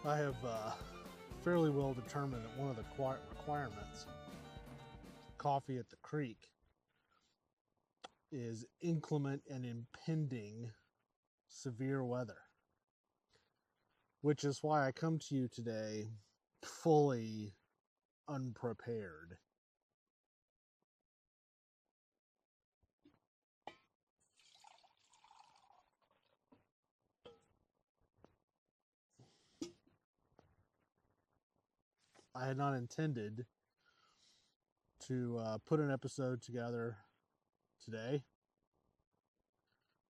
I have fairly well determined that one of the requirements, coffee at the creek, is inclement and impending severe weather, which is why I come to you today fully unprepared. I had not intended to put an episode together today,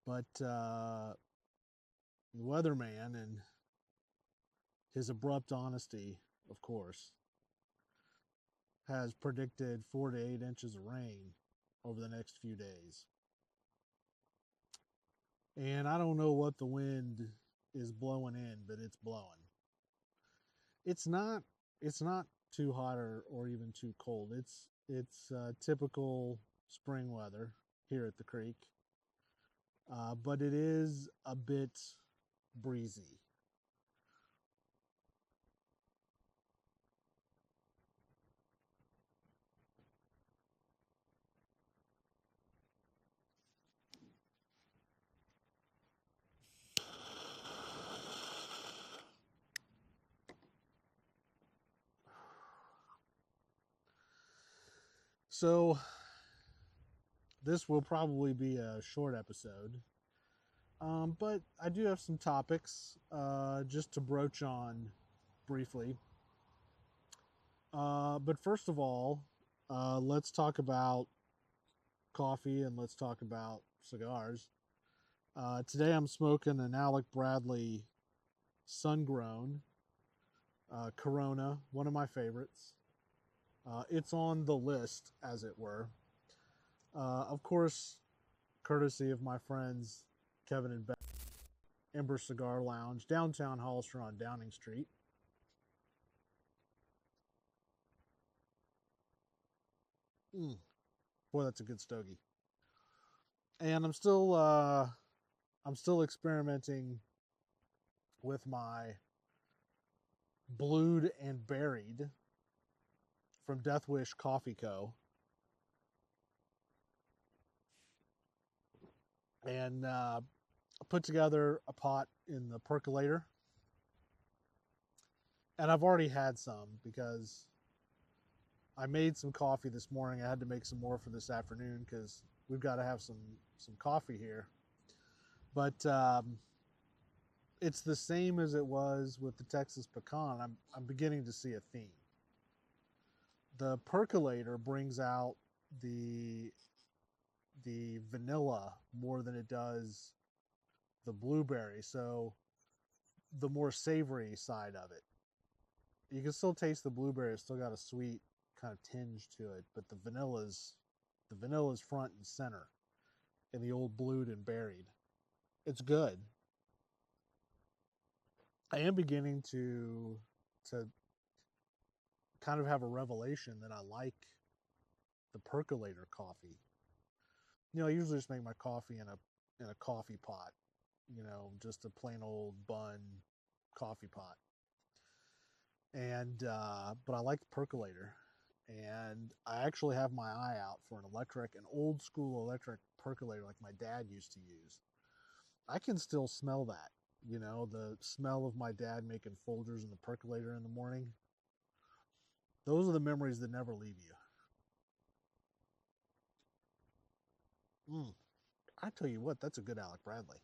but the weatherman and his abrupt honesty, of course, has predicted 4 to 8 inches of rain over the next few days. And I don't know what the wind is blowing in, but it's blowing. It's not too hot or even too cold. It's typical spring weather here at the creek, but it is a bit breezy. So this will probably be a short episode, but I do have some topics just to broach on briefly. But first of all, let's talk about coffee and let's talk about cigars. Today I'm smoking an Alec Bradley sun-grown Corona, one of my favorites. It's on the list, as it were. Of course, courtesy of my friends Kevin and Beth, Ember Cigar Lounge, downtown Hollister on Downing Street. Mm, boy, that's a good stogie. And I'm still experimenting with my blued and buried from Death Wish Coffee Co. And put together a pot in the percolator. And I've already had some because I made some coffee this morning. I had to make some more for this afternoon because we've got to have some coffee here. But it's the same as it was with the Texas pecan. I'm beginning to see a theme. The percolator brings out the vanilla more than it does the blueberry. So the more savory side of it. You can still taste the blueberry. It's still got a sweet kind of tinge to it, but the vanilla's front and center in the old blued and buried. It's good. I am beginning to kind of have a revelation that I like the percolator coffee. I usually just make my coffee in a coffee pot, just a plain old bun coffee pot. And but I like the percolator, and I actually have my eye out for an old school electric percolator like my dad used to use. I can still smell that, the smell of my dad making Folgers in the percolator in the morning. Those are the memories that never leave you. I tell you what, that's a good Alec Bradley.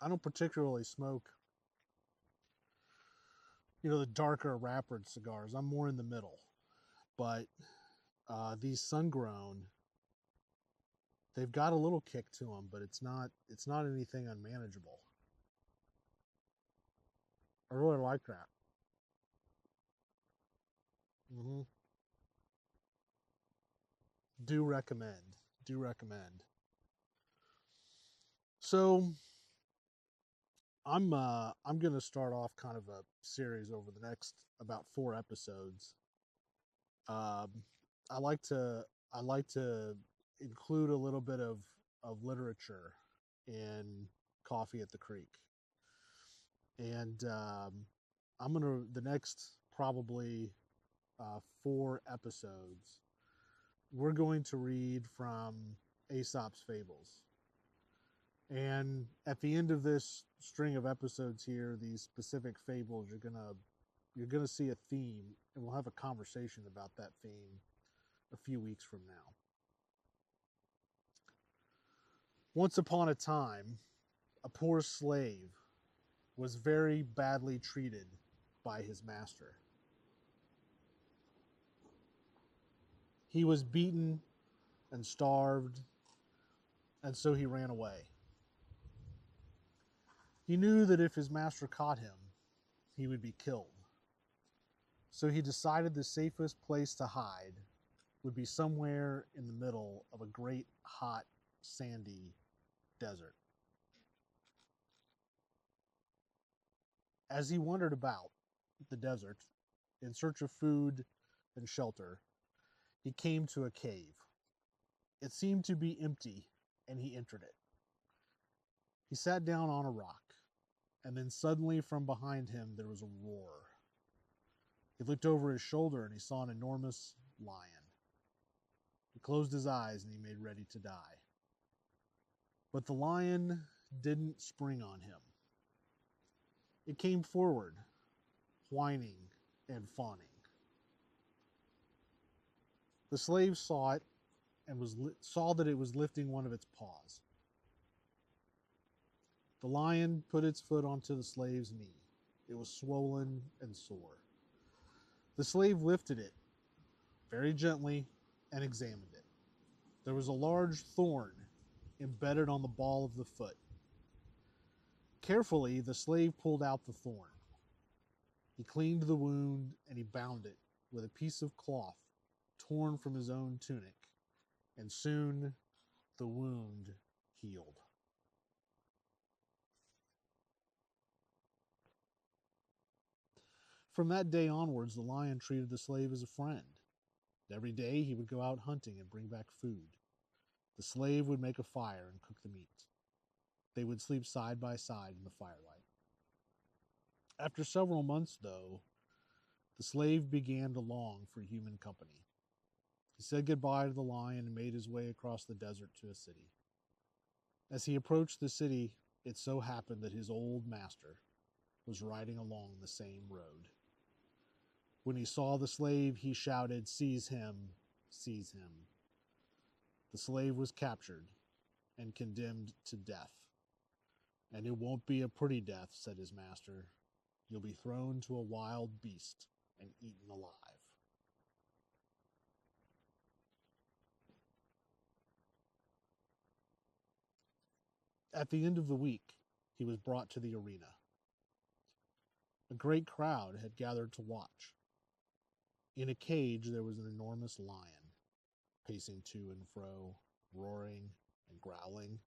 I don't particularly smoke, the darker wrappered cigars. I'm more in the middle. But these sun grown, they've got a little kick to them, but it's not anything unmanageable. I really like that. Hmm. Do recommend. Do recommend. So I'm gonna start off kind of a series over the next about 4 episodes. Um, I like to I like to include a little bit of literature in Coffee at the Creek. And the next probably 4 episodes, we're going to read from Aesop's Fables. And at the end of this string of episodes here, these specific fables, you're gonna see a theme, and we'll have a conversation about that theme a few weeks from now. Once upon a time, a poor slave was very badly treated by his master. He was beaten and starved, and so he ran away. He knew that if his master caught him, he would be killed. So he decided the safest place to hide would be somewhere in the middle of a great, hot, sandy desert. As he wandered about the desert in search of food and shelter, he came to a cave. It seemed to be empty, and he entered it. He sat down on a rock, and then suddenly from behind him there was a roar. He looked over his shoulder and he saw an enormous lion. He closed his eyes and he made ready to die. But the lion didn't spring on him. It came forward, whining and fawning. The slave saw it and saw that it was lifting one of its paws. The lion put its foot onto the slave's knee. It was swollen and sore. The slave lifted it very gently and examined it. There was a large thorn embedded on the ball of the foot. Carefully, the slave pulled out the thorn. He cleaned the wound and he bound it with a piece of cloth torn from his own tunic, and soon the wound healed. From that day onwards, the lion treated the slave as a friend. Every day he would go out hunting and bring back food. The slave would make a fire and cook the meat. They would sleep side by side in the firelight. After several months, though, the slave began to long for human company. He said goodbye to the lion and made his way across the desert to a city. As he approached the city, it so happened that his old master was riding along the same road. When he saw the slave, he shouted, "Seize him, seize him." The slave was captured and condemned to death. "And it won't be a pretty death," said his master. "You'll be thrown to a wild beast and eaten alive." At the end of the week, he was brought to the arena. A great crowd had gathered to watch. In a cage there was an enormous lion, pacing to and fro, roaring and growling.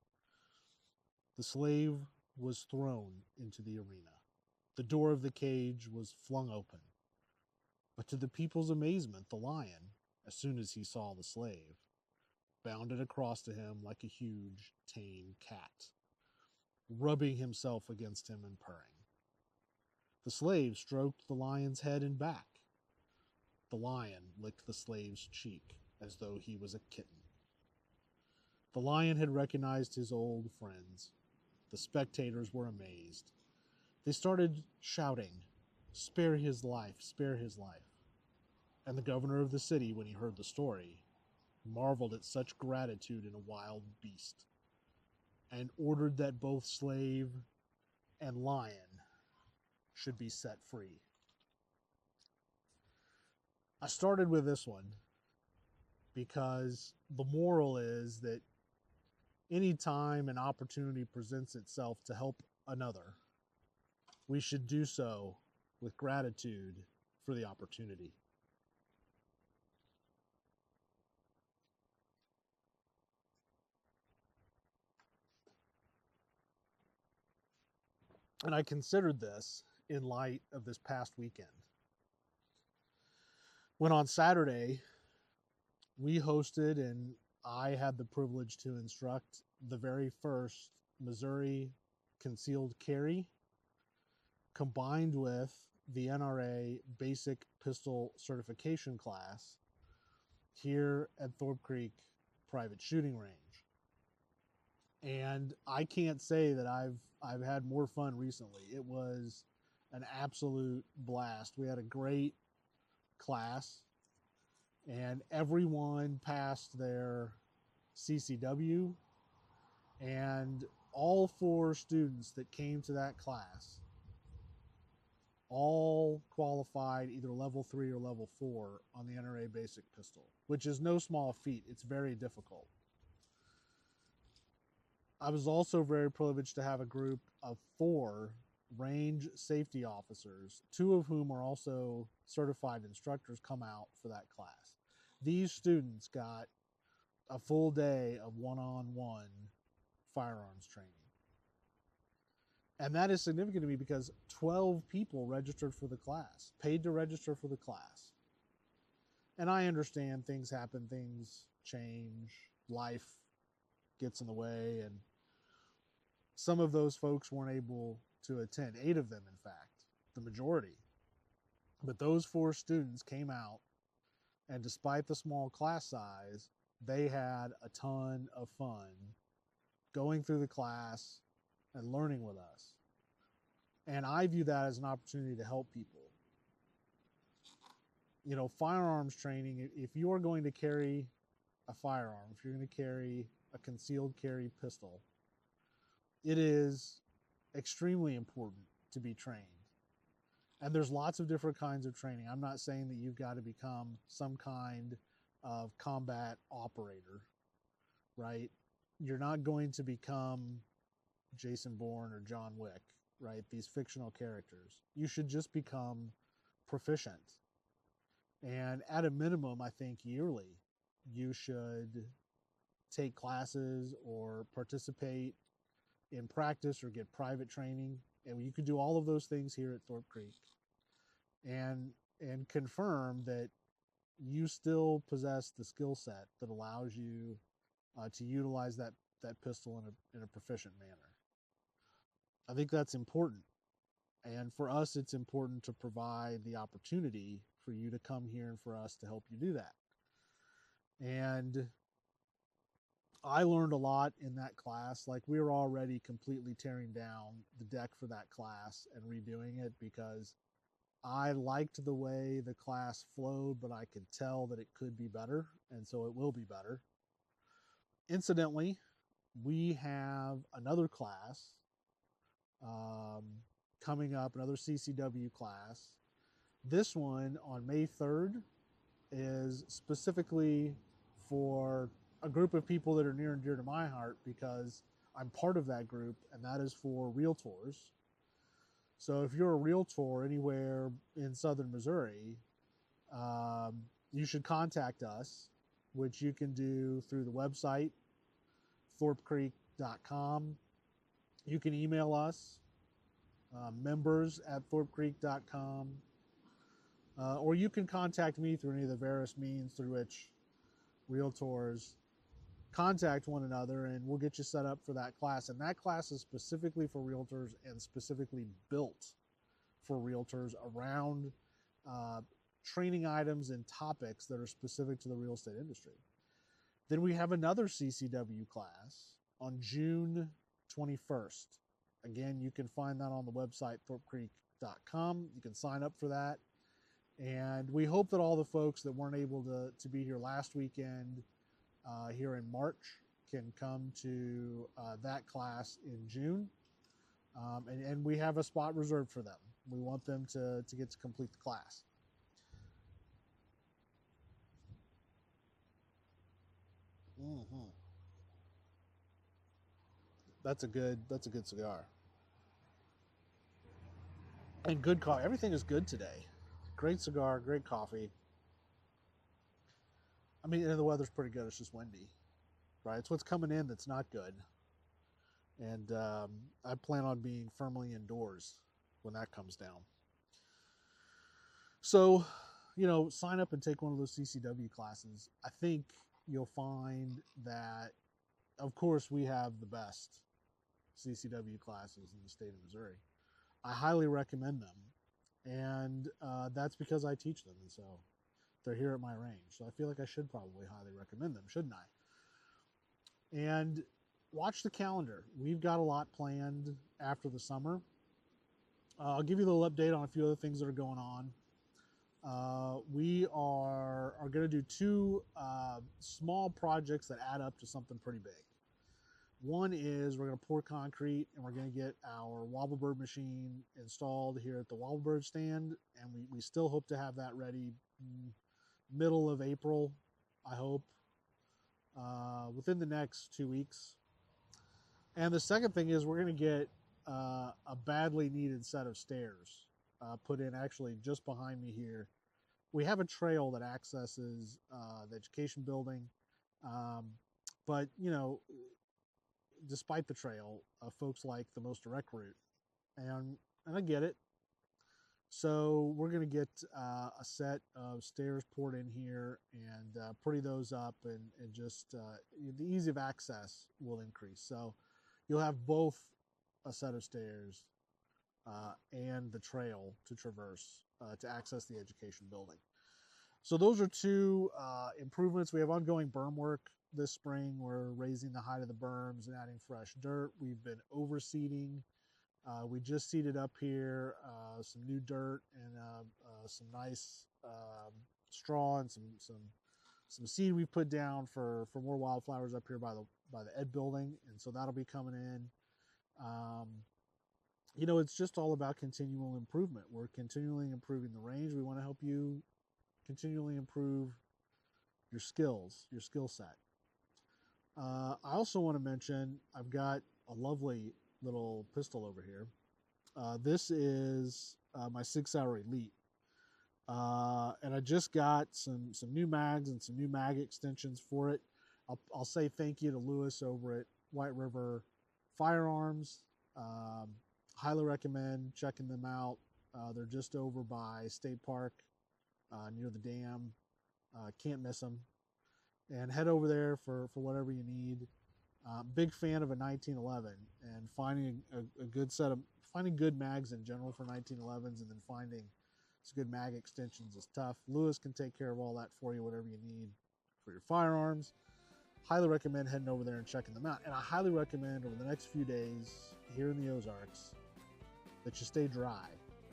The slave was thrown into the arena. The door of the cage was flung open. But to the people's amazement, the lion, as soon as he saw the slave, bounded across to him like a huge, tame cat, rubbing himself against him and purring. The slave stroked the lion's head and back. The lion licked the slave's cheek as though he was a kitten. The lion had recognized his old friends. The spectators were amazed. They started shouting, "Spare his life, spare his life." And the governor of the city, when he heard the story, marveled at such gratitude in a wild beast, and ordered that both slave and lion should be set free. I started with this one because the moral is that anytime an opportunity presents itself to help another, we should do so with gratitude for the opportunity. And I considered this in light of this past weekend, when on Saturday we hosted and I had the privilege to instruct the very first Missouri concealed carry combined with the NRA basic pistol certification class here at Thorpe Creek Private Shooting Range. And I can't say that I've had more fun recently. It was an absolute blast. We had a great class, and everyone passed their CCW, and all 4 students that came to that class all qualified either level 3 or level 4 on the NRA basic pistol, which is no small feat. It's very difficult. I was also very privileged to have a group of 4 range safety officers, 2 of whom are also certified instructors, come out for that class. These students got a full day of one-on-one firearms training. And that is significant to me because 12 people registered for the class, paid to register for the class. And I understand things happen, things change, life gets in the way, and some of those folks weren't able to attend, 8 of them, in fact, the majority. But those 4 students came out, and despite the small class size, they had a ton of fun going through the class and learning with us. And I view that as an opportunity to help people. You know, firearms training, if you are going to carry a firearm, if you're going to carry a concealed carry pistol, it is extremely important to be trained. And there's lots of different kinds of training. I'm not saying that you've got to become some kind of combat operator, right? You're not going to become Jason Bourne or John Wick, right? These fictional characters. You should just become proficient. And at a minimum, I think yearly, you should take classes or participate in practice or get private training. And you can do all of those things here at Thorpe Creek and confirm that you still possess the skill set that allows you to utilize that pistol in a proficient manner. I think that's important. And for us, it's important to provide the opportunity for you to come here and for us to help you do that. And I learned a lot in that class. Like, we were already completely tearing down the deck for that class and redoing it because I liked the way the class flowed, but I could tell that it could be better, and so it will be better. Incidentally, we have another class coming up, another CCW class. This one on May 3rd is specifically for a group of people that are near and dear to my heart because I'm part of that group, and that is for realtors. So if you're a realtor anywhere in southern Missouri, you should contact us, which you can do through the website, thorpecreek.com. You can email us, members@thorpecreek.com, or you can contact me through any of the various means through which realtors contact one another, and we'll get you set up for that class. And that class is specifically for realtors and specifically built for realtors around training items and topics that are specific to the real estate industry. Then we have another CCW class on June 21st. Again, you can find that on the website, thorpecreek.com. You can sign up for that. And we hope that all the folks that weren't able to be here last weekend here in March can come to that class in June. And we have a spot reserved for them. We want them to get to complete the class. Mm-hmm. That's a good cigar. And good coffee. Everything is good today. Great cigar, great coffee. I mean, and the weather's pretty good. It's just windy, right? It's what's coming in that's not good. And I plan on being firmly indoors when that comes down. So, sign up and take one of those CCW classes. I think you'll find that, of course, we have the best CCW classes in the state of Missouri. I highly recommend them. And that's because I teach them. And so they're here at my range. So I feel like I should probably highly recommend them, shouldn't I? And watch the calendar. We've got a lot planned after the summer. I'll give you a little update on a few other things that are going on. We are going to do two small projects that add up to something pretty big. One is we're going to pour concrete and we're going to get our Wobblebird machine installed here at the Wobblebird stand, and we still hope to have that ready middle of April, I hope, within the next 2 weeks. And the second thing is we're going to get a badly needed set of stairs put in actually just behind me here. We have a trail that accesses the education building, but you know, despite the trail, folks like the most direct route, and I get it. So we're going to get a set of stairs poured in here and pretty those up, and just the ease of access will increase. So you'll have both a set of stairs and the trail to traverse to access the education building. So those are two improvements. We have ongoing berm work this spring. We're raising the height of the berms and adding fresh dirt. We've been overseeding. We just seeded up here some new dirt and some nice straw and some seed we've put down for more wildflowers up here by the ed building, and so that'll be coming in. You know, it's just all about continual improvement. We're continually improving the range. We want to help you continually improve your skills, your skill set. I also want to mention I've got a lovely little pistol over here. This is my 6-hour Elite. And I just got some new mags and some new mag extensions for it. I'll say thank you to Lewis over at White River Firearms. Highly recommend checking them out. They're just over by State Park near the dam. Can't miss them. And head over there for whatever you need. Big fan of a 1911, and finding a good set of good mags in general for 1911s, and then finding some good mag extensions is tough. Lewis can take care of all that for you, whatever you need for your firearms. Highly recommend heading over there and checking them out. And I highly recommend over the next few days here in the Ozarks that you stay dry,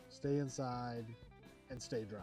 stay inside, and stay dry.